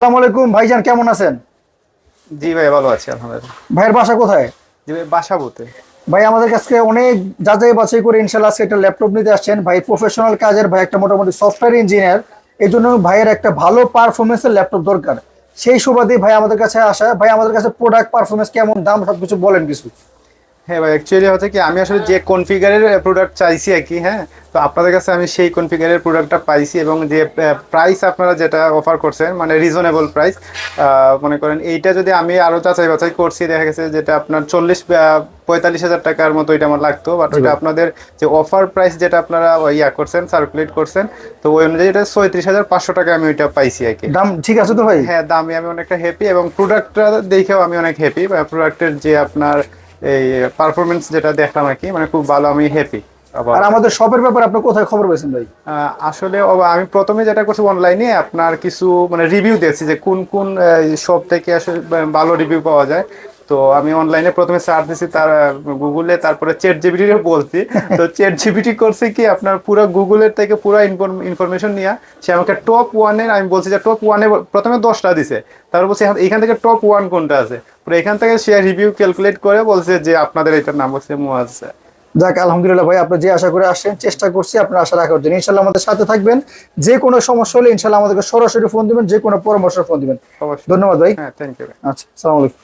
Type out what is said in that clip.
আসসালামু আলাইকুম ভাইজান, কেমন আছেন? জি ভাই, ভালো আছি আলহামদুলিল্লাহ। ভাইয়ের বাসা কোথায়? জি ভাই, বাসাবোতে। ভাই আমাদের কাছে অনেক যাচাই বাছাই করে ইনশাল্লাহ আজকে একটা ল্যাপটপ নিতে আসছেন। ভাই প্রফেশনাল কাজের, ভাই একটা মোটামুটি সফটওয়্যার ইঞ্জিনিয়ার। এই জন্য ভাইয়ের একটা ভালো পারফরমেন্সের ল্যাপটপ দরকার। সেই সুবাদে ভাই আমাদের কাছে আসা। ভাই আমাদের কাছে প্রোডাক্ট পারফরমেন্স কেমন, দাম সবকিছু বলেন কিছু। হ্যাঁ ভাই, অ্যাকচুয়ালি হচ্ছে কি, আমি আসলে যে কনফিগারের প্রোডাক্ট চাইছি আর কি। হ্যাঁ, তো আপনাদের কাছে আমি সেই কনফিগারের প্রোডাক্টটা পাইছি, এবং যে প্রাইস আপনারা যেটা অফার করছেন মানে রিজনেবল প্রাইস। মনে করেন এইটা যদি আমি আরও যাচাই বাছাই করছি, দেখা গেছে যেটা আপনার 40-45 হাজার টাকার মতো এটা আমার লাগতো, বাট জি ওইটা ভাই। আপনাদের যে অফার প্রাইস যেটা আপনারা করছেন, সার্কুলেট করছেন, তো ওই অনুযায়ী এটা 36,500 টাকা আমি ওইটা পাইছি আর কি। দাম ঠিক আছে তো ভাই? হ্যাঁ, দামে আমি অনেকটা হ্যাপি, এবং প্রোডাক্টটা দেখেও আমি অনেক হ্যাপি। প্রোডাক্টের যে আপনার এই পারফরমেন্স যেটা দেখলাম আর কি, মানে খুব ভালো, আমি হ্যাপি। আর আমাদের শপের ব্যাপারে আপনি কোথায় খবর পেয়েছেন ভাই? আসলে আমি প্রথমে যেটা করছি, অনলাইনে আপনার কিছু মানে রিভিউ দেখছি যে কোন কোন শপ থেকে আসলে ভালো রিভিউ পাওয়া যায়। তো আমি অনলাইনে প্রথমে সার্চ দিছি, তার গুগলে, তারপরে চ্যাট জিপিটি বলছি। তো চ্যাট জিপিটি করছে কি, আপনার পুরো গুগলের থেকে পুরো ইনফরমেশন নিয়ে সে আমাকে টপ ওয়ানের, আমি বলছি যে টপ ওয়ানে প্রথমে 10টা দিছে। তারপর বলছে এখান থেকে টপ ওয়ান কোনটা আছে, পুরো এখান থেকে সে রিভিউ ক্যালকুলেট করে বলছে যে আপনাদের এটার নাম হচ্ছে মুয়াজ। যাক আলহামদুলিল্লাহ ভাই, আপনি যে আশা করে আসছেন, চেষ্টা করছি আপনার আশা রাখার জন্য। ইনশাল্লাহ আমাদের সাথে থাকবেন। যে কোনো সমস্যা হলে ইনশাল্লাহ আমাদেরকে সরাসরি ফোন দিবেন, যে কোনো পরামর্শ ফোন দিবেন। অবশ্যই। ধন্যবাদ ভাই। হ্যাঁ, থ্যাংক ইউ। আচ্ছা, আসসালামু আলাইকুম।